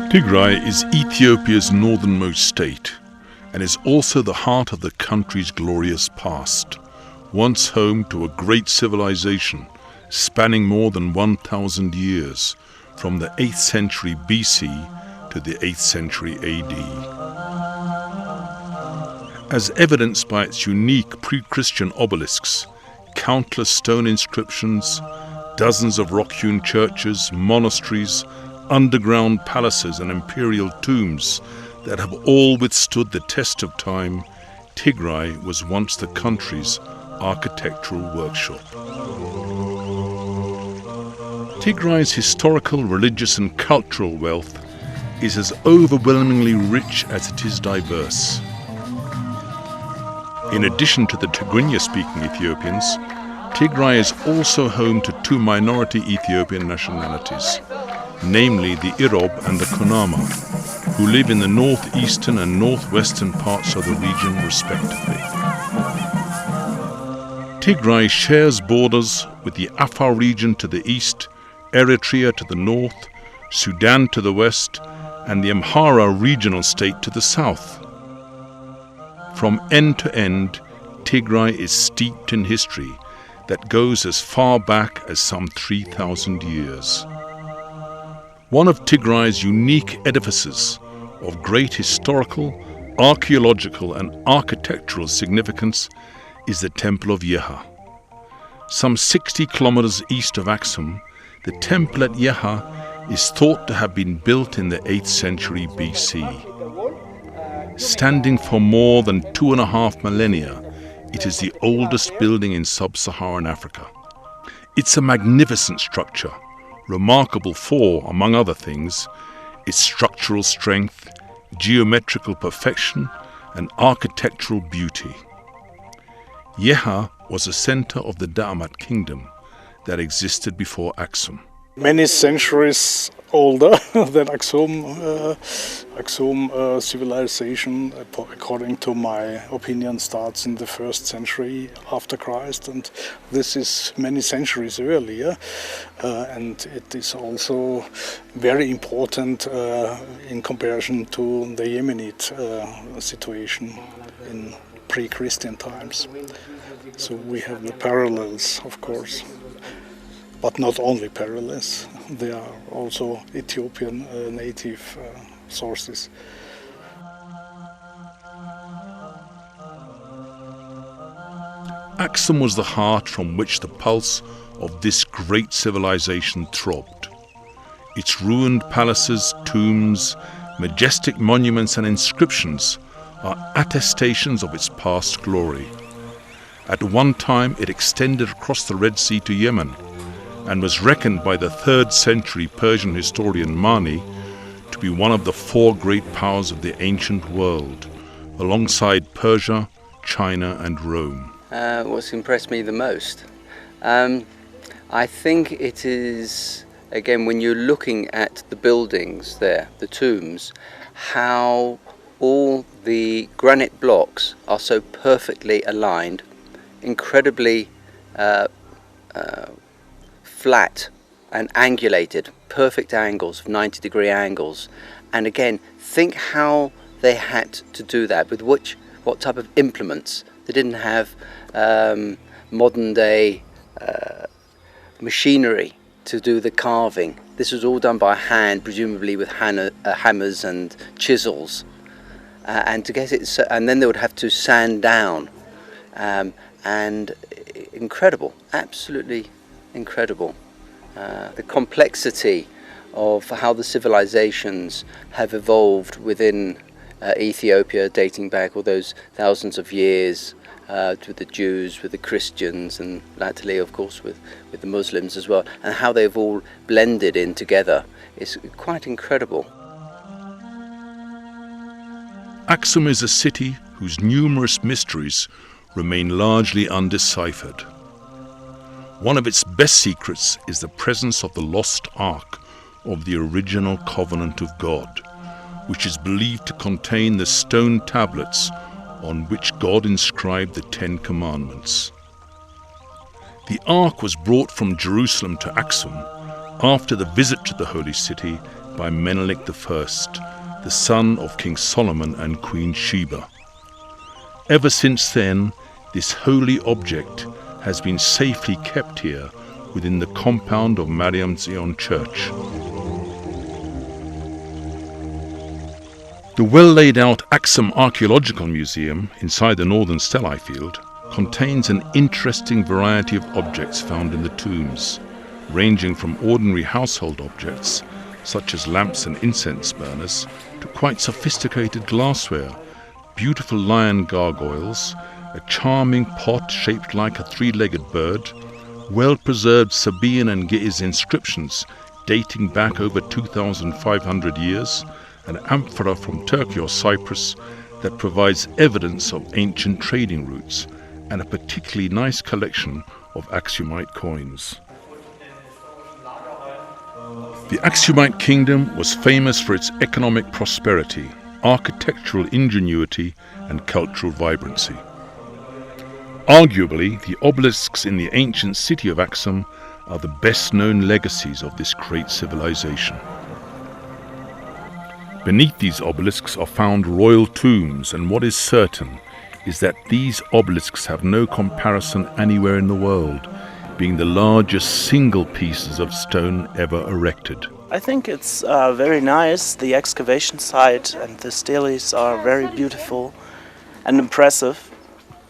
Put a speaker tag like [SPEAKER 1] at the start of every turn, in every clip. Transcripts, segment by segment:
[SPEAKER 1] Tigrai is Ethiopia's northernmost state and is also the heart of the country's glorious past, once home to a great civilization spanning more than 1,000 years, from the 8th century BC to the 8th century AD. As evidenced by its unique pre-Christian obelisks, countless stone inscriptions, dozens of rock-hewn churches, monasteries, underground palaces and imperial tombs that have all withstood the test of time, Tigrai was once the country's architectural workshop. Tigrai's historical, religious and cultural wealth is as overwhelmingly rich as it is diverse. In addition to the Tigrinya-speaking Ethiopians, Tigrai is also home to two minority Ethiopian nationalities, namely the Irob and the Kunama, who live in the northeastern and northwestern parts of the region respectively. Tigrai shares borders with the Afar region to the east, Eritrea to the north, Sudan to the west, and the Amhara regional state to the south. From end to end, Tigrai is steeped in history that goes as far back as some 3,000 years. One of Tigrai's unique edifices of great historical, archaeological and architectural significance is the Temple of Yeha. Some 60 kilometers east of Aksum, the temple at Yeha is thought to have been built in the 8th century BC. Standing for more than 2.5 millennia, it is the oldest building in sub-Saharan Africa. It's a magnificent structure, remarkable for, among other things, its structural strength, geometrical perfection, and architectural beauty. Yeha was a center of the Da'amat kingdom that existed before Aksum.
[SPEAKER 2] Many centuries older than Aksum. Aksum civilization, according to my opinion, starts in the 1st century after Christ, and this is many centuries earlier. And it is also very important in comparison to the Yemenite situation in pre-Christian times. So we have the parallels, of course. But not only parallels, there are also Ethiopian native sources.
[SPEAKER 1] Aksum was the heart from which the pulse of this great civilization throbbed. Its ruined palaces, tombs, majestic monuments and inscriptions are attestations of its past glory. At one time it extended across the Red Sea to Yemen, and was reckoned by the 3rd century Persian historian Mani to be one of the 4 great powers of the ancient world, alongside Persia, China and Rome.
[SPEAKER 3] What's impressed me the most? I think it is, again, when you're looking at the buildings there, the tombs, how all the granite blocks are so perfectly aligned, incredibly flat and angulated, perfect angles, 90-degree angles. And again, think how they had to do that, with what type of implements. They didn't have modern day machinery to do the carving. This was all done by hand, presumably with hammers and chisels. And to get it, and then they would have to sand down. And incredible, absolutely incredible. The complexity of how the civilizations have evolved within Ethiopia, dating back all those thousands of years, with the Jews, with the Christians, and latterly, of course, with the Muslims as well, and how they've all blended in together is quite incredible.
[SPEAKER 1] Aksum is a city whose numerous mysteries remain largely undeciphered. One of its best secrets is the presence of the lost Ark of the original Covenant of God, which is believed to contain the stone tablets on which God inscribed the 10 Commandments. The Ark was brought from Jerusalem to Aksum after the visit to the Holy City by Menelik I, the son of King Solomon and Queen Sheba. Ever since then, this holy object has been safely kept here within the compound of Mariam Zion Church. The well-laid-out Axum Archaeological Museum inside the northern Stellai field contains an interesting variety of objects found in the tombs, ranging from ordinary household objects, such as lamps and incense burners, to quite sophisticated glassware, beautiful lion gargoyles, a charming pot shaped like a three-legged bird, well-preserved Sabaean and Ge'ez inscriptions dating back over 2,500 years, an amphora from Turkey or Cyprus that provides evidence of ancient trading routes, and a particularly nice collection of Aksumite coins. The Aksumite kingdom was famous for its economic prosperity, architectural ingenuity, and cultural vibrancy. Arguably, the obelisks in the ancient city of Axum are the best-known legacies of this great civilization. Beneath these obelisks are found royal tombs, and what is certain is that these obelisks have no comparison anywhere in the world, being the largest single pieces of stone ever erected.
[SPEAKER 4] I think it's very nice. The excavation site and the steles are very beautiful and impressive,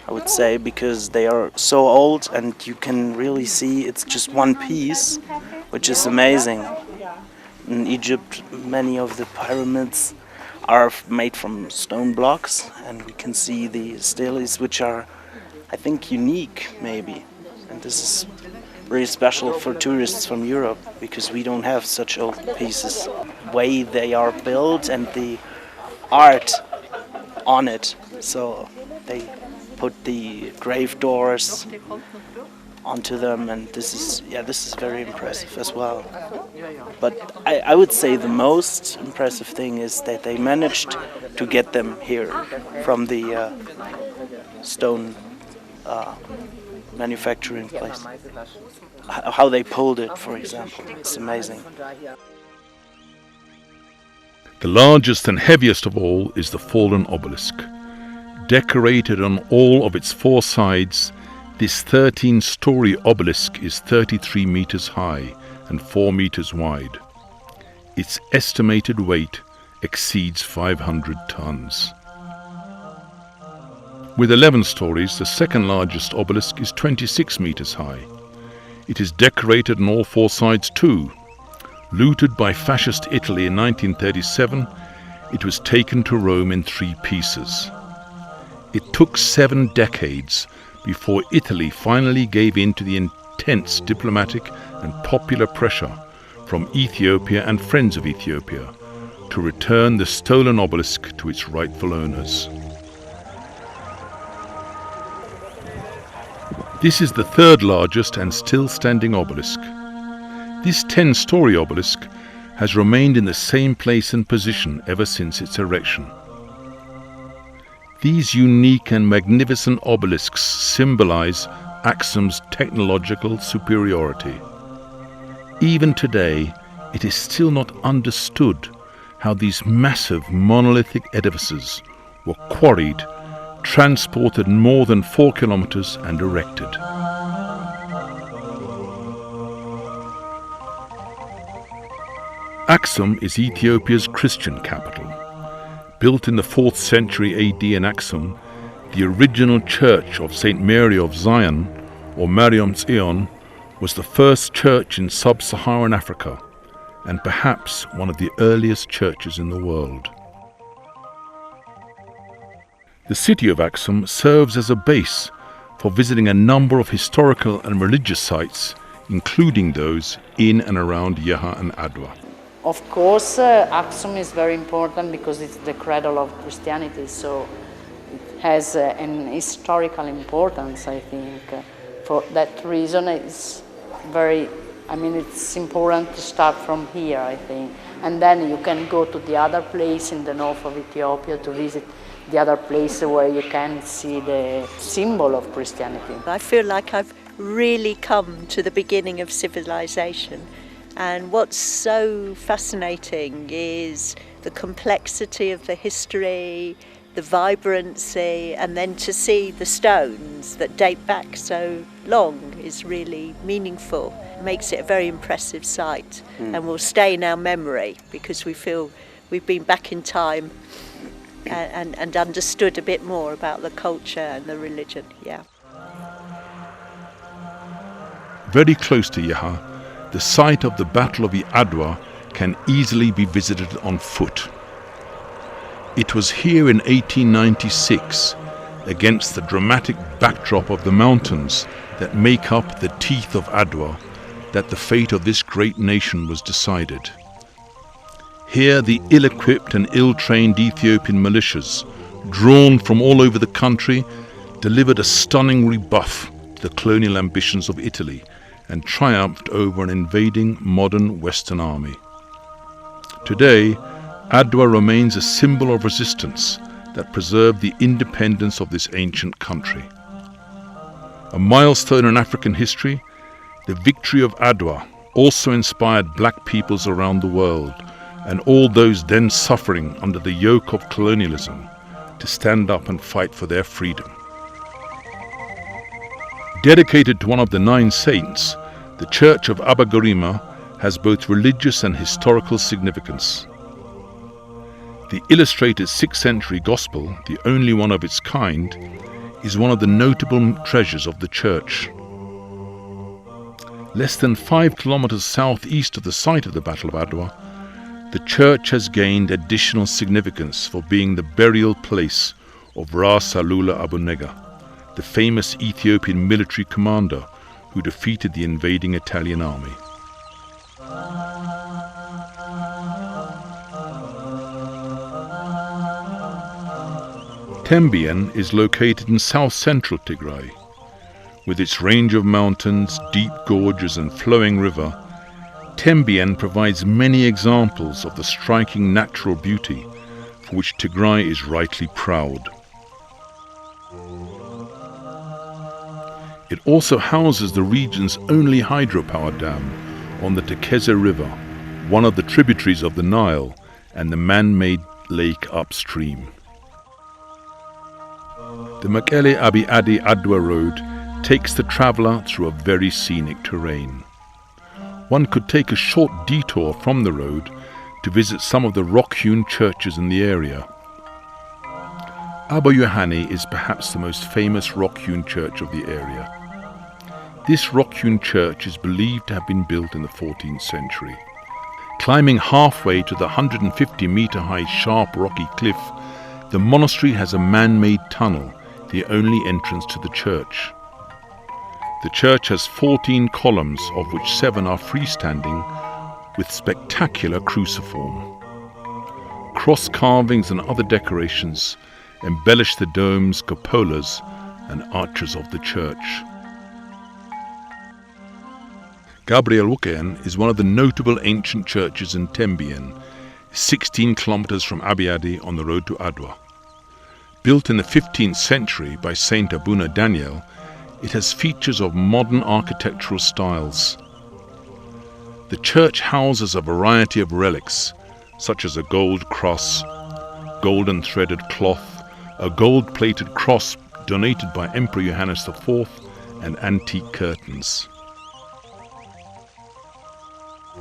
[SPEAKER 4] I would say, because they are so old and you can really see it's just one piece, which is amazing. In Egypt, many of the pyramids are made from stone blocks, and we can see the steles, which are, I think, unique maybe. And this is very special for tourists from Europe, because we don't have such old pieces. The way they are built and the art on it. So they put the grave doors onto them, and this is very impressive as well. But I would say the most impressive thing is that they managed to get them here from the stone manufacturing place. How they pulled it, for example, it's amazing.
[SPEAKER 1] The largest and heaviest of all is the fallen obelisk. Decorated on all of its four sides, this 13-story obelisk is 33 meters high and 4 meters wide. Its estimated weight exceeds 500 tons. With 11 stories, the second largest obelisk is 26 meters high. It is decorated on all four sides too. Looted by fascist Italy in 1937, it was taken to Rome in 3 pieces. It took 7 decades before Italy finally gave in to the intense diplomatic and popular pressure from Ethiopia and friends of Ethiopia to return the stolen obelisk to its rightful owners. This is the third largest and still standing obelisk. This 10-story obelisk has remained in the same place and position ever since its erection. These unique and magnificent obelisks symbolize Axum's technological superiority. Even today, it is still not understood how these massive monolithic edifices were quarried, transported more than 4 kilometers and erected. Axum is Ethiopia's Christian capital. Built in the 4th century AD in Axum, the original church of St. Mary of Zion, or Mariam Zion, was the first church in sub-Saharan Africa, and perhaps one of the earliest churches in the world. The city of Axum serves as a base for visiting a number of historical and religious sites, including those in and around Yeha and Adwa.
[SPEAKER 5] Of course, Axum is very important because it's the cradle of Christianity, so it has an historical importance, I think. For that reason, it's important to start from here, I think. And then you can go to the other place in the north of Ethiopia to visit the other place where you can see the symbol of Christianity.
[SPEAKER 6] I feel like I've really come to the beginning of civilization. And what's so fascinating is the complexity of the history, the vibrancy, and then to see the stones that date back so long is really meaningful. It makes it a very impressive sight and will stay in our memory because we feel we've been back in time and understood a bit more about the culture and the religion. Yeah.
[SPEAKER 1] Very close to Yaha, the site of the Battle of the Adwa can easily be visited on foot. It was here in 1896, against the dramatic backdrop of the mountains that make up the teeth of Adwa, that the fate of this great nation was decided. Here the ill-equipped and ill-trained Ethiopian militias, drawn from all over the country, delivered a stunning rebuff to the colonial ambitions of Italy and triumphed over an invading modern Western army. Today, Adwa remains a symbol of resistance that preserved the independence of this ancient country. A milestone in African history, the victory of Adwa also inspired black peoples around the world and all those then suffering under the yoke of colonialism to stand up and fight for their freedom. Dedicated to one of the 9 saints, the Church of Abba Garima has both religious and historical significance. The illustrated 6th century Gospel, the only one of its kind, is one of the notable treasures of the church. Less than 5 kilometers southeast of the site of the Battle of Adwa, the church has gained additional significance for being the burial place of Ras Alula Abu Nega, the famous Ethiopian military commander who defeated the invading Italian army. Tembien is located in south-central Tigray. With its range of mountains, deep gorges and flowing river, Tembien provides many examples of the striking natural beauty for which Tigray is rightly proud. It also houses the region's only hydropower dam on the Tekeze River, one of the tributaries of the Nile and the man-made lake upstream. The Mekele Abiadi Adwa Road takes the traveller through a very scenic terrain. One could take a short detour from the road to visit some of the rock-hewn churches in the area. Abba Yohane is perhaps the most famous rock-hewn church of the area. This rock-hewn church is believed to have been built in the 14th century. Climbing halfway to the 150-meter-high sharp rocky cliff, the monastery has a man-made tunnel, the only entrance to the church. The church has 14 columns, of which 7 are freestanding, with spectacular cruciform. Cross carvings and other decorations embellish the domes, cupolas, and arches of the church. Gabriel Wuken is one of the notable ancient churches in Tembien, 16 kilometers from Abiadi on the road to Adwa. Built in the 15th century by Saint Abuna Daniel, it has features of modern architectural styles. The church houses a variety of relics, such as a gold cross, golden threaded cloth, a gold-plated cross donated by Emperor Johannes IV, and antique curtains.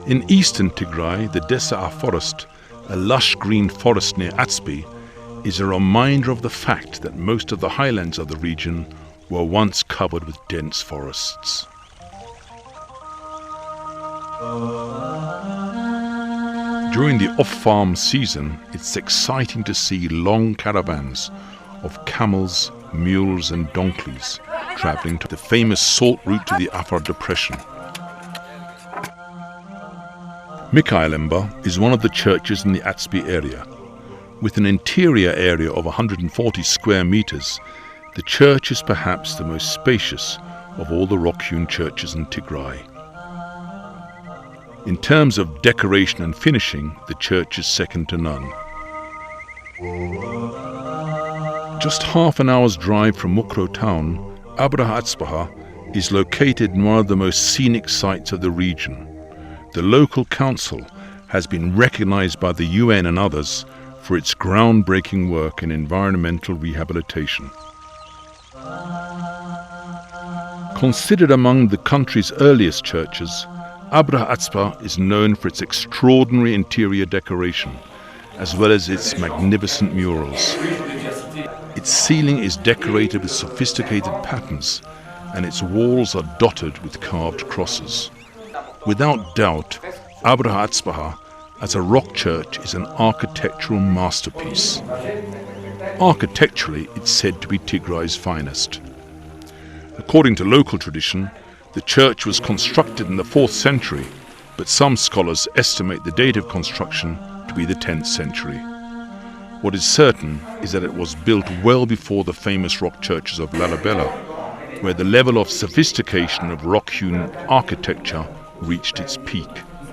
[SPEAKER 1] In eastern Tigray, the Desa forest, a lush green forest near Atsbi, is a reminder of the fact that most of the highlands of the region were once covered with dense forests. During the off-farm season, it's exciting to see long caravans of camels, mules and donkeys traveling to the famous salt route to the Afar Depression. Mikaelemba is one of the churches in the Atsbi area. With an interior area of 140 square meters, the church is perhaps the most spacious of all the rock-hewn churches in Tigray. In terms of decoration and finishing, the church is second to none. Just half an hour's drive from Mukro town, Abraha Atzbaha is located in one of the most scenic sites of the region, the local council has been recognized by the UN and others for its groundbreaking work in environmental rehabilitation. Considered among the country's earliest churches, Abraha Atzpa is known for its extraordinary interior decoration, as well as its magnificent murals. Its ceiling is decorated with sophisticated patterns, and its walls are dotted with carved crosses. Without doubt, Abraha Atzpa as a rock church is an architectural masterpiece. Architecturally, it's said to be Tigray's finest. According to local tradition, the church was constructed in the 4th century, but some scholars estimate the date of construction to be the 10th century. What is certain is that it was built well before the famous rock churches of Lalibela, where the level of sophistication of rock-hewn architecture reached its peak.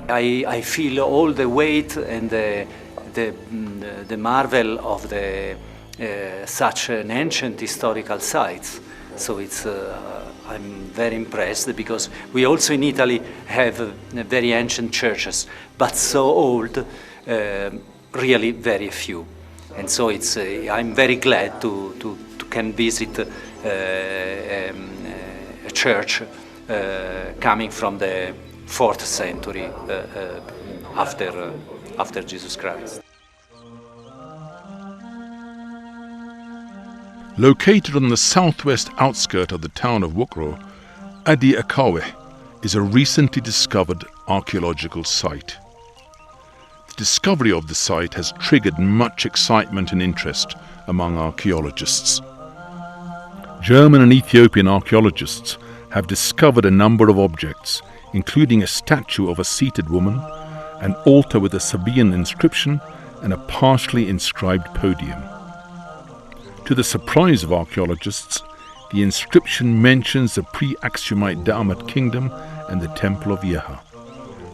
[SPEAKER 7] I feel all the weight and the marvel of such an ancient historical sites. So I'm very impressed, because we also in Italy have very ancient churches, but so old, really very few. And so I'm very glad to can visit a church coming from the 4th century after Jesus Christ.
[SPEAKER 1] Located on the southwest outskirt of the town of Wukro, Adi Akawe is a recently discovered archaeological site. The discovery of the site has triggered much excitement and interest among archaeologists. German and Ethiopian archaeologists have discovered a number of objects, including a statue of a seated woman, an altar with a Sabaean inscription, and a partially inscribed podium. To the surprise of archaeologists, the inscription mentions the pre-Aksumite Da'amat kingdom and the temple of Yeha.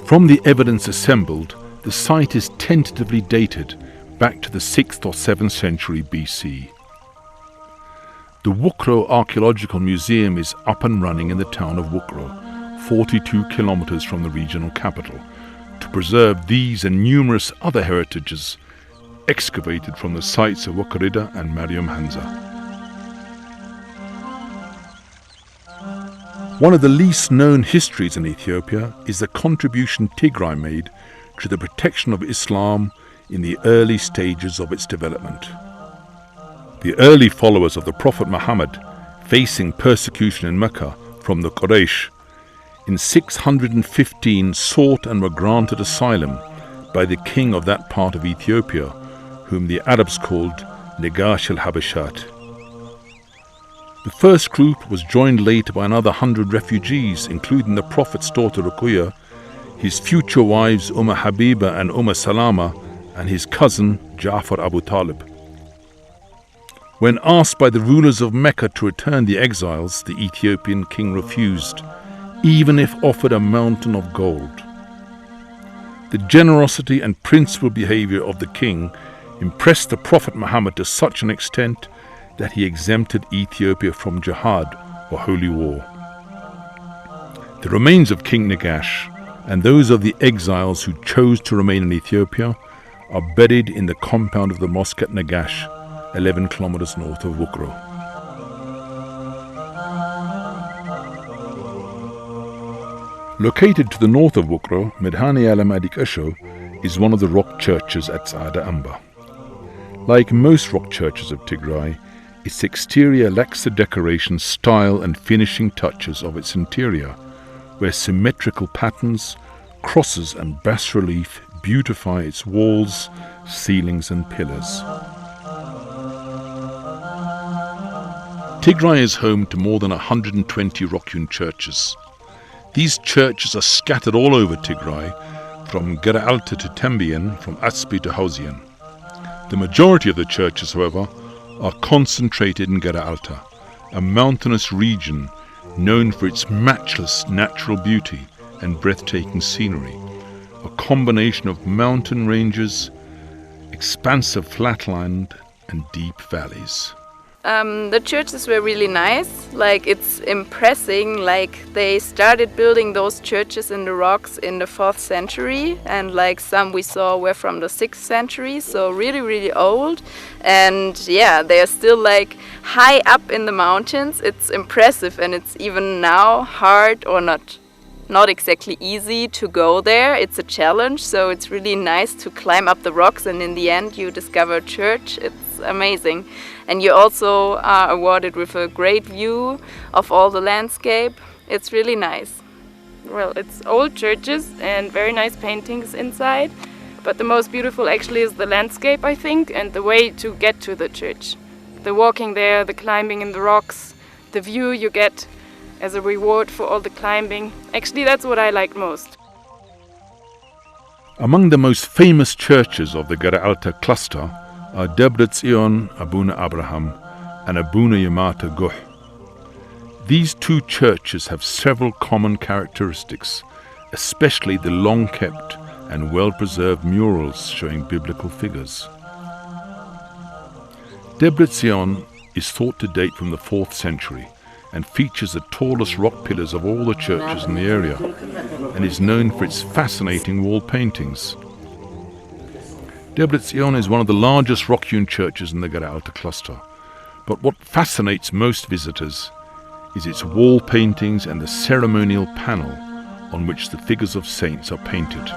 [SPEAKER 1] From the evidence assembled, the site is tentatively dated back to the 6th or 7th century BC. The Wukro Archaeological Museum is up and running in the town of Wukro, 42 kilometers from the regional capital, to preserve these and numerous other heritages excavated from the sites of Wukrida and Mariam Hanza. One of the least known histories in Ethiopia is the contribution Tigray made to the protection of Islam in the early stages of its development. The early followers of the Prophet Muhammad, facing persecution in Mecca from the Quraysh, in 615 sought and were granted asylum by the king of that part of Ethiopia, whom the Arabs called Negash al-Habashat. The first group was joined later by another 100 refugees, including the Prophet's daughter Ruqayya, his future wives Habiba and Salama, and his cousin Ja'far Abu Talib. When asked by the rulers of Mecca to return the exiles, the Ethiopian king refused, even if offered a mountain of gold. The generosity and principled behavior of the king impressed the Prophet Muhammad to such an extent that he exempted Ethiopia from jihad, or holy war. The remains of King Negash and those of the exiles who chose to remain in Ethiopia are buried in the compound of the mosque at Negash, 11 kilometers north of Wukro. Located to the north of Wukro, Medhane Alam Adik Esho is one of the rock churches at Saada Amba. Like most rock churches of Tigray, its exterior lacks the decoration, style and finishing touches of its interior, where symmetrical patterns, crosses and bas-relief beautify its walls, ceilings and pillars. Tigray is home to more than 120 rock-hewn churches. These churches are scattered all over Tigray, from Geraalta to Tembien, from Atsbi to Hausian. The majority of the churches, however, are concentrated in Geraalta, a mountainous region known for its matchless natural beauty and breathtaking scenery, a combination of mountain ranges, expansive flatland and deep valleys.
[SPEAKER 8] The churches were really nice. Like, it's impressing. Like, they started building those churches in the rocks in the 4th century, and like some we saw were from the 6th century, so really, really old. And yeah, they are still like high up in the mountains. It's impressive, and it's even now hard or not exactly easy to go there. It's a challenge, so it's really nice to climb up the rocks, and in the end you discover a church. It's amazing. And you also are awarded with a great view of all the landscape. It's really nice.
[SPEAKER 9] Well, it's old churches and very nice paintings inside, but the most beautiful actually is the landscape, I think, and the way to get to the church. The walking there, the climbing in the rocks, the view you get as a reward for all the climbing. Actually, that's what I like most.
[SPEAKER 1] Among the most famous churches of the Gara Alta cluster are Debre Zion, Abuna Abraham, and Abuna Yamata Guh. These two churches have several common characteristics, especially the long-kept and well-preserved murals showing biblical figures. Debre Zion is thought to date from the 4th century and features the tallest rock pillars of all the churches in the area, and is known for its fascinating wall paintings. Debre Zion is one of the largest rock-hewn churches in the Gara Alta cluster, but what fascinates most visitors is its wall paintings and the ceremonial panel on which the figures of saints are painted.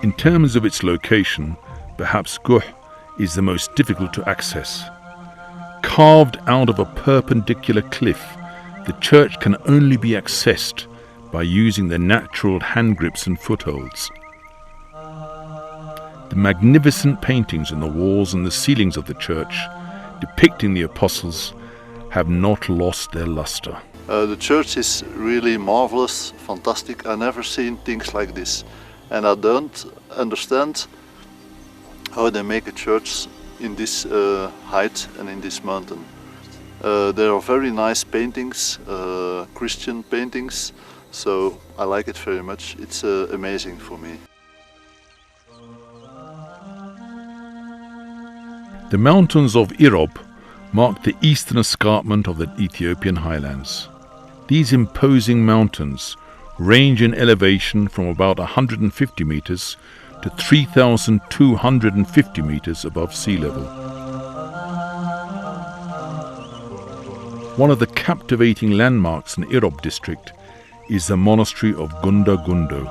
[SPEAKER 1] In terms of its location, perhaps Guh is the most difficult to access. Carved out of a perpendicular cliff, the church can only be accessed by using the natural hand grips and footholds. The magnificent paintings on the walls and the ceilings of the church, depicting the apostles, have not lost their luster.
[SPEAKER 10] The church is really marvelous, fantastic. I've never seen things like this. And I don't understand how they make a church in this height and in this mountain. There are very nice paintings, Christian paintings, so I like it very much. It's amazing for me.
[SPEAKER 1] The mountains of Irob mark the eastern escarpment of the Ethiopian highlands. These imposing mountains range in elevation from about 150 meters to 3,250 meters above sea level. One of the captivating landmarks in Irob district is the monastery of Gunda Gundo.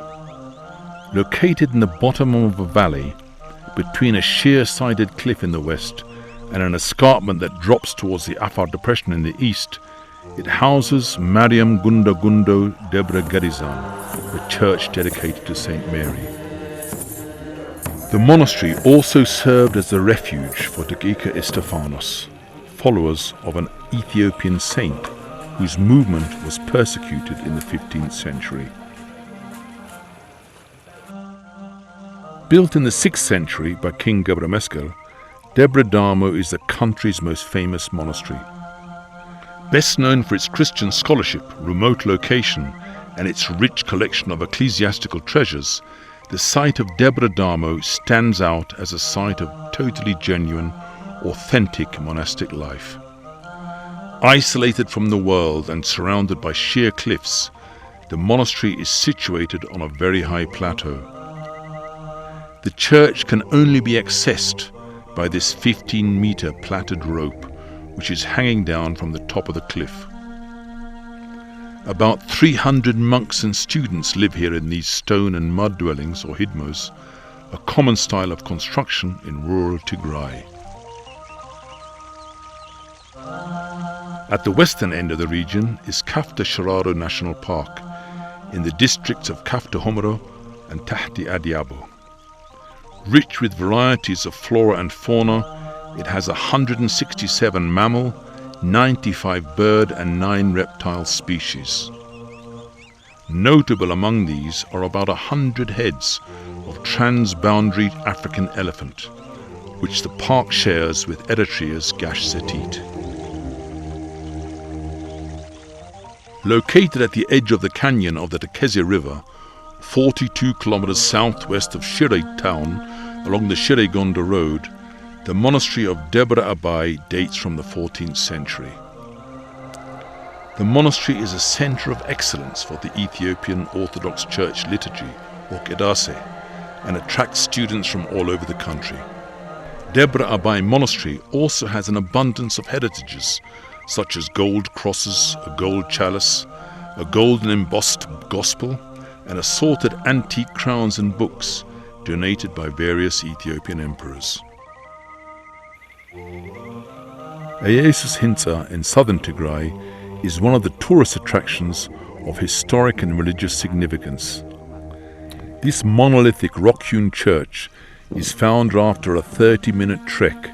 [SPEAKER 1] Located in the bottom of a valley, between a sheer-sided cliff in the west and an escarpment that drops towards the Afar Depression in the east, it houses Mariam Gunda Gundo Debre Gerizan, a church dedicated to Saint Mary. The monastery also served as a refuge for Dakika Estefanos, followers of an Ethiopian saint whose movement was persecuted in the 15th century. Built in the 6th century by King Gebre Meskel, Debre Damo is the country's most famous monastery. Best known for its Christian scholarship, remote location, and its rich collection of ecclesiastical treasures, the site of Debre Damo stands out as a site of totally genuine, authentic monastic life. Isolated from the world and surrounded by sheer cliffs, the monastery is situated on a very high plateau. The church can only be accessed by this 15-meter plaited rope, which is hanging down from the top of the cliff. About 300 monks and students live here in these stone and mud dwellings, or hidmos, a common style of construction in rural Tigray. At the western end of the region is Kafta Shararo National Park, in the districts of Kafta Homoro and Tahti Adiabo. Rich with varieties of flora and fauna, it has 167 mammal, 95 bird and 9 reptile species. Notable among these are about 100 heads of transboundary African elephant, which the park shares with Eritrea's Gash Zetit. Located at the edge of the canyon of the Tekeze River, 42 kilometers southwest of Shire town, along the Shire-Gonda Road, The monastery of Debre Abai dates from the 14th century. The monastery is a center of excellence for the Ethiopian Orthodox Church liturgy, or Kedase, and attracts students from all over the country. Debre Abai Monastery also has an abundance of heritages, such as gold crosses, a gold chalice, a golden embossed gospel, and assorted antique crowns and books donated by various Ethiopian emperors. Iyesus Hintsa in southern Tigray is one of the tourist attractions of historic and religious significance. This monolithic rock-hewn church is found after a 30-minute trek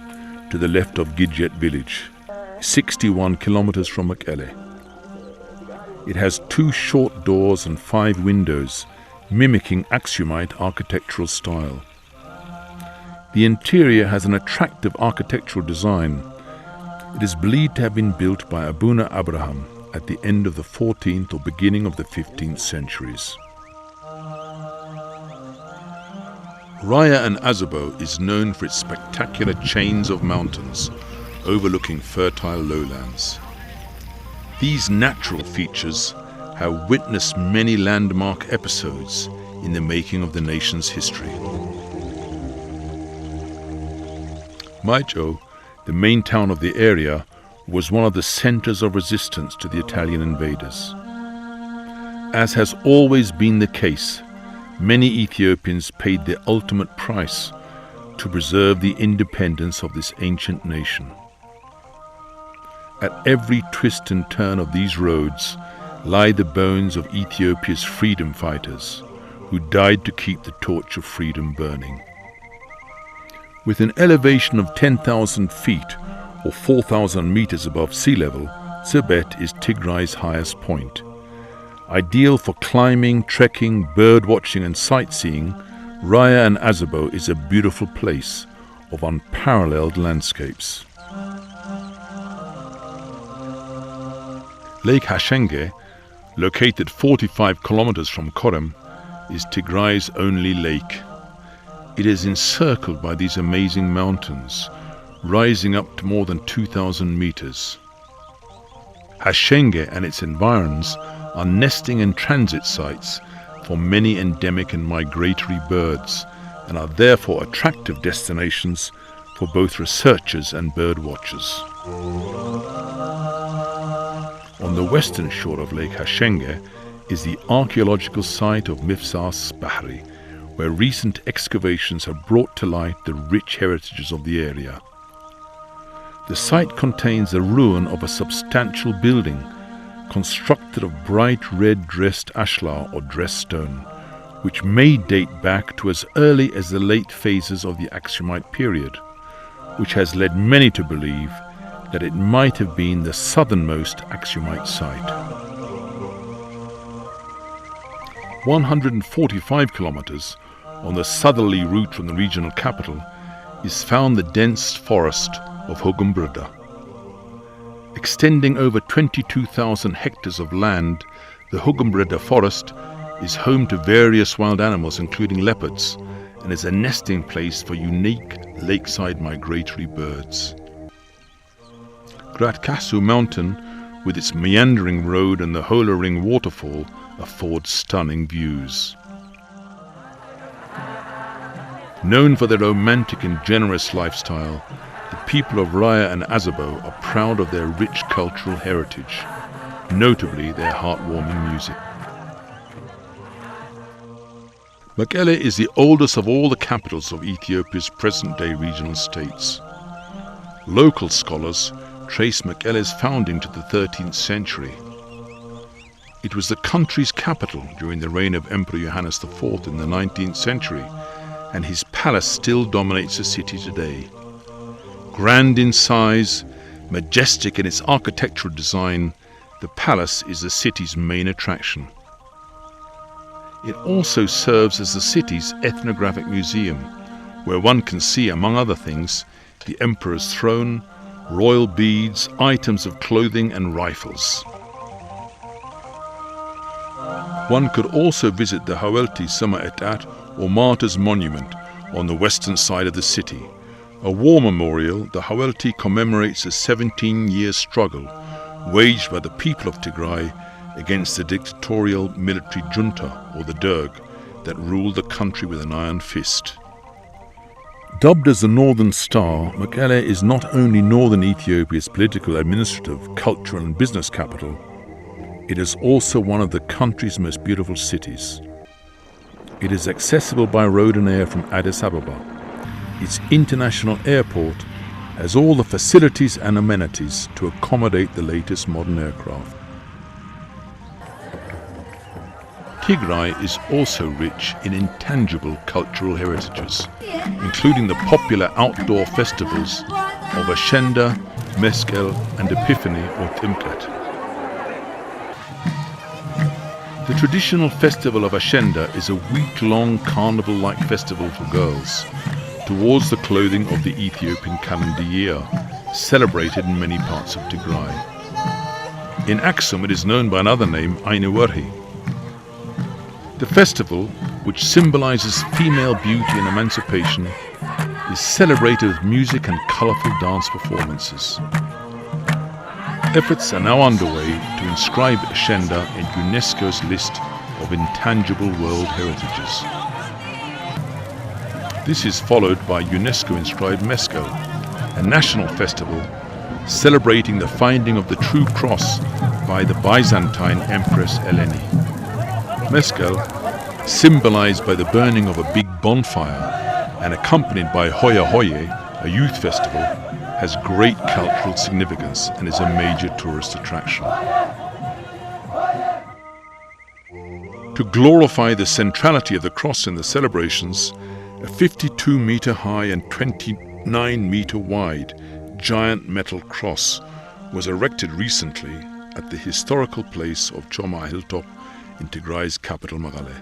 [SPEAKER 1] to the left of Gidjet village, 61 kilometers from Mekelle. It has 2 short doors and 5 windows, mimicking Aksumite architectural style. The interior has an attractive architectural design. It is believed to have been built by Abuna Abraham at the end of the 14th or beginning of the 15th centuries. Raya and Azabo is known for its spectacular chains of mountains overlooking fertile lowlands. These natural features have witnessed many landmark episodes in the making of the nation's history. Maijo, the main town of the area, was one of the centers of resistance to the Italian invaders. As has always been the case, many Ethiopians paid the ultimate price to preserve the independence of this ancient nation. At every twist and turn of these roads lie the bones of Ethiopia's freedom fighters who died to keep the torch of freedom burning. With an elevation of 10,000 feet or 4,000 meters above sea level, Zerbet is Tigray's highest point. Ideal for climbing, trekking, bird watching and sightseeing, Raya and Azabo is a beautiful place of unparalleled landscapes. Lake Hashenge, located 45 kilometers from Korem, is Tigray's only lake. It is encircled by these amazing mountains, rising up to more than 2,000 meters. Hashenge and its environs are nesting and transit sites for many endemic and migratory birds and are therefore attractive destinations for both researchers and bird watchers. On the western shore of Lake Hashenge is the archaeological site of Mifsas Bahri, where recent excavations have brought to light the rich heritages of the area. The site contains the ruin of a substantial building constructed of bright red dressed ashlar or dressed stone, which may date back to as early as the late phases of the Aksumite period, which has led many to believe that it might have been the southernmost Aksumite site. 145 kilometers on the southerly route from the regional capital is found the dense forest of Hugumbrida. Extending over 22,000 hectares of land, the Hugumbrida forest is home to various wild animals including leopards and is a nesting place for unique lakeside migratory birds. Gratkasu Mountain, with its meandering road and the Hola Ring waterfall, affords stunning views. Known for their romantic and generous lifestyle, the people of Raya and Azabo are proud of their rich cultural heritage, notably their heartwarming music. Mekelle is the oldest of all the capitals of Ethiopia's present-day regional states. Local scholars trace Mekelle's founding to the 13th century. It was the country's capital during the reign of Emperor Johannes IV in the 19th century, and his palace still dominates the city today. Grand in size, majestic in its architectural design, the palace is the city's main attraction. It also serves as the city's ethnographic museum, where one can see, among other things, the emperor's throne, royal beads, items of clothing and rifles. One could also visit the Hawelti Sama Etat or Martyrs Monument on the western side of the city, A war memorial, the Hawelti commemorates a 17-year struggle waged by the people of Tigray against the dictatorial military junta, or the Derg, that ruled the country with an iron fist. Dubbed as the Northern Star, Mekelle is not only northern Ethiopia's political, administrative, cultural and business capital, it is also one of the country's most beautiful cities. It is accessible by road and air from Addis Ababa. Its international airport has all the facilities and amenities to accommodate the latest modern aircraft. Tigray is also rich in intangible cultural heritages, including the popular outdoor festivals of Ashenda, Meskel and Epiphany or Timkat. The traditional festival of Ashenda is a week-long carnival-like festival for girls, towards the clothing of the Ethiopian calendar year, celebrated in many parts of Tigray. In Aksum it is known by another name, Ainuwerhi. The festival, which symbolizes female beauty and emancipation, is celebrated with music and colorful dance performances. Efforts are now underway to inscribe Ashenda in UNESCO's list of intangible world heritages. This is followed by UNESCO-inscribed Meskel, a national festival celebrating the finding of the true cross by the Byzantine Empress Eleni. Meskel, symbolized by the burning of a big bonfire and accompanied by Hoya Hoye, a youth festival, has great cultural significance and is a major tourist attraction. To glorify the centrality of the cross in the celebrations, a 52-meter high and 29-meter wide giant metal cross was erected recently at the historical place of Choma Hilltop in Tigray's capital Mekelle.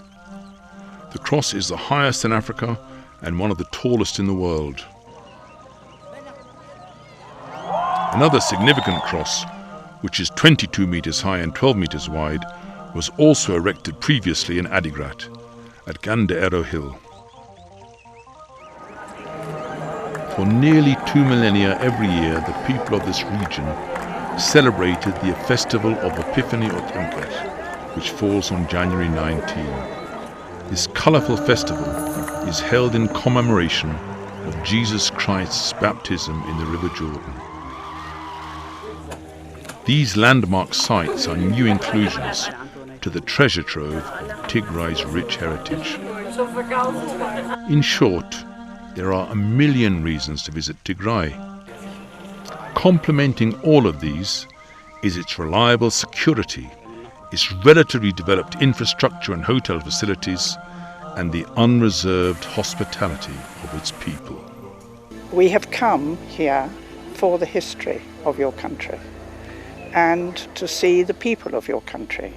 [SPEAKER 1] The cross is the highest in Africa and one of the tallest in the world. Another significant cross, which is 22 meters high and 12 meters wide, was also erected previously in Adigrat, at Gandeero Hill. For nearly 2 millennia every year, the people of this region celebrated the festival of Epiphany or Timkat, which falls on January 19. This colourful festival is held in commemoration of Jesus Christ's baptism in the River Jordan. These landmark sites are new inclusions to the treasure trove of Tigray's rich heritage. In short, there are a million reasons to visit Tigray. Complementing all of these is its reliable security, its relatively developed infrastructure and hotel facilities, and the unreserved hospitality of its people.
[SPEAKER 11] We have come here for the history of your country and to see the people of your country,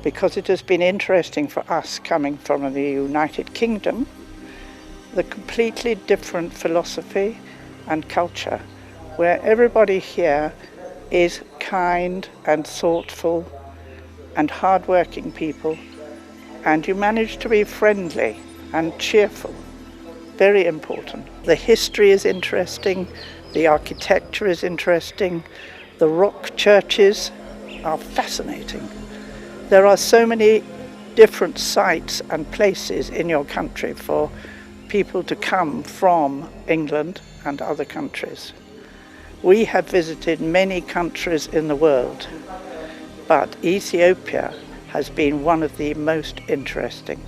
[SPEAKER 11] because it has been interesting for us coming from the United Kingdom, the completely different philosophy and culture, where everybody here is kind and thoughtful and hard-working people, and you manage to be friendly and cheerful. Very important. The history is interesting, the architecture is interesting, the rock churches are fascinating. There are so many different sites and places in your country for people to come from England and other countries. We have visited many countries in the world, but Ethiopia has been one of the most interesting.